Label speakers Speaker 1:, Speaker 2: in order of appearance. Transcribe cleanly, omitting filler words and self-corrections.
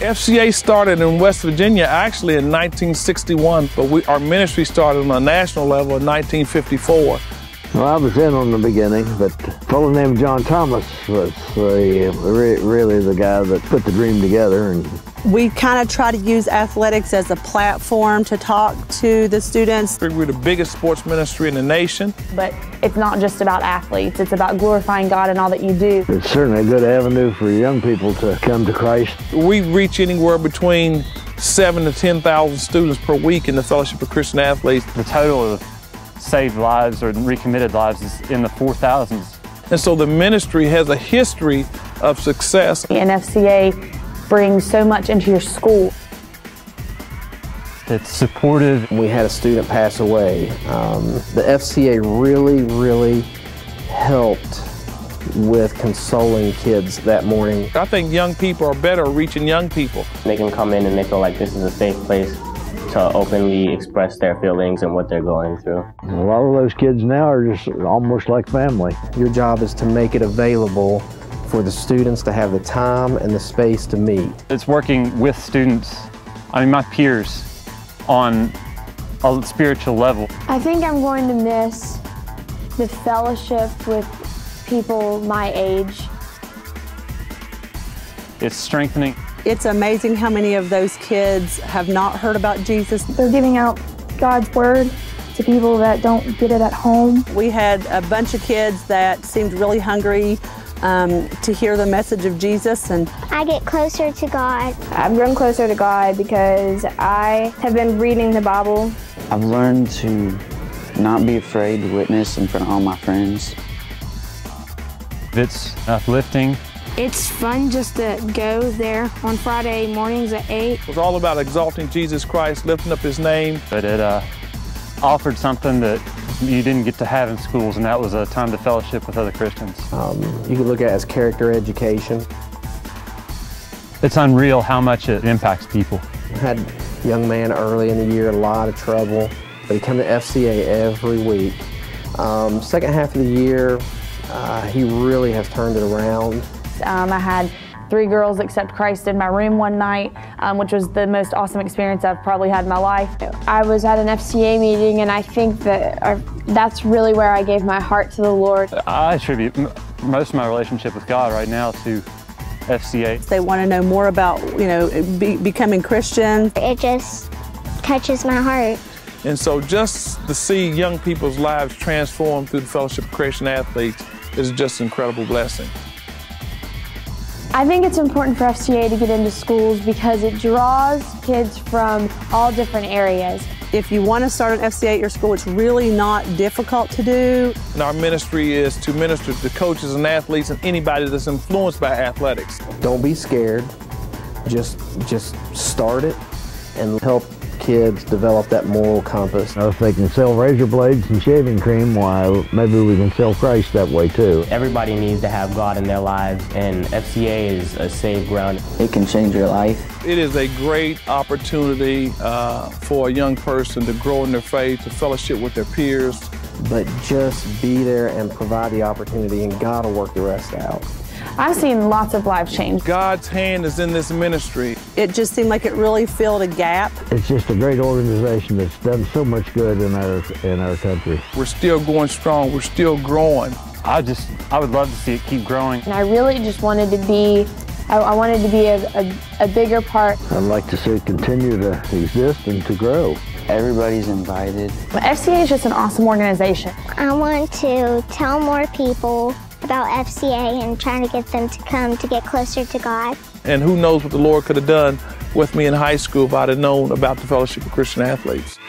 Speaker 1: FCA started in West Virginia actually in 1961, but our ministry started on a national level in 1954.
Speaker 2: Well, I was in on the beginning, but fellow named John Thomas was really the guy that put the dream together. And
Speaker 3: we kind of try to use athletics as a platform to talk to the students.
Speaker 1: We're the biggest sports ministry in the nation.
Speaker 4: But it's not just about athletes, it's about glorifying God in all that you do.
Speaker 2: It's certainly a good avenue for young people to come to Christ.
Speaker 1: We reach anywhere between 7,000 to 10,000 students per week in the Fellowship of Christian Athletes.
Speaker 5: The total of saved lives or recommitted lives is in the 4,000s.
Speaker 1: And so the ministry has a history of success.
Speaker 4: And FCA brings so much into your school.
Speaker 5: It's supportive.
Speaker 6: We had a student pass away. The FCA really helped with consoling kids that morning.
Speaker 1: I think young people are better at reaching young people.
Speaker 7: They can come in and they feel like this is a safe place to openly express their feelings and what they're going through.
Speaker 2: A lot of those kids now are just almost like family.
Speaker 6: Your job is to make it available for the students to have the time and the space to meet.
Speaker 5: It's working with students, my peers, on a spiritual level.
Speaker 8: I think I'm going to miss the fellowship with people my age.
Speaker 5: It's strengthening.
Speaker 3: It's amazing how many of those kids have not heard about Jesus.
Speaker 8: They're giving out God's word to people that don't get it at home.
Speaker 3: We had a bunch of kids that seemed really hungry to hear the message of Jesus. And
Speaker 9: I get closer to God.
Speaker 8: I've grown closer to God because I have been reading the Bible.
Speaker 10: I've learned to not be afraid to witness in front of all my friends.
Speaker 5: It's uplifting.
Speaker 8: It's fun just to go there on Friday mornings at 8.
Speaker 1: It was all about exalting Jesus Christ, lifting up His name.
Speaker 5: But it offered something that you didn't get to have in schools, and that was a time to fellowship with other Christians.
Speaker 6: You can look at it as character education.
Speaker 5: It's unreal how much it impacts people.
Speaker 6: I had a young man early in the year, a lot of trouble, but he come to FCA every week. Second half of the year, he really has turned it around.
Speaker 4: I had 3 girls accept Christ in my room one night, which was the most awesome experience I've probably had in my life.
Speaker 8: I was at an FCA meeting, and I think that that's really where I gave my heart to the Lord.
Speaker 5: I attribute most of my relationship with God right now to FCA.
Speaker 3: They want to know more about, becoming Christian.
Speaker 9: It just touches my heart.
Speaker 1: And so just to see young people's lives transformed through the Fellowship of Christian Athletes is just an incredible blessing.
Speaker 8: I think it's important for FCA to get into schools because it draws kids from all different areas.
Speaker 3: If you want to start an FCA at your school, it's really not difficult to do.
Speaker 1: And our ministry is to minister to coaches and athletes and anybody that's influenced by athletics.
Speaker 6: Don't be scared. Just start it and help kids develop that moral compass.
Speaker 2: If they can sell razor blades and shaving cream, why, maybe we can sell Christ that way too.
Speaker 7: Everybody needs to have God in their lives, and FCA is a safe ground.
Speaker 10: It can change your life.
Speaker 1: It is a great opportunity for a young person to grow in their faith, to fellowship with their peers.
Speaker 6: But just be there and provide the opportunity, and God will work the rest out.
Speaker 4: I've seen lots of lives change.
Speaker 1: God's hand is in this ministry.
Speaker 3: It just seemed like it really filled a gap.
Speaker 2: It's just a great organization that's done so much good in our country.
Speaker 1: We're still going strong. We're still growing.
Speaker 5: I would love to see it keep growing.
Speaker 8: And I really just wanted to be, I wanted to be a bigger part.
Speaker 2: I'd like to see it continue to exist and to grow.
Speaker 10: Everybody's invited.
Speaker 4: FCA is just an awesome organization.
Speaker 9: I want to tell more people about FCA and trying to get them to come to get closer to God.
Speaker 1: And who knows what the Lord could have done with me in high school if I'd have known about the Fellowship of Christian Athletes.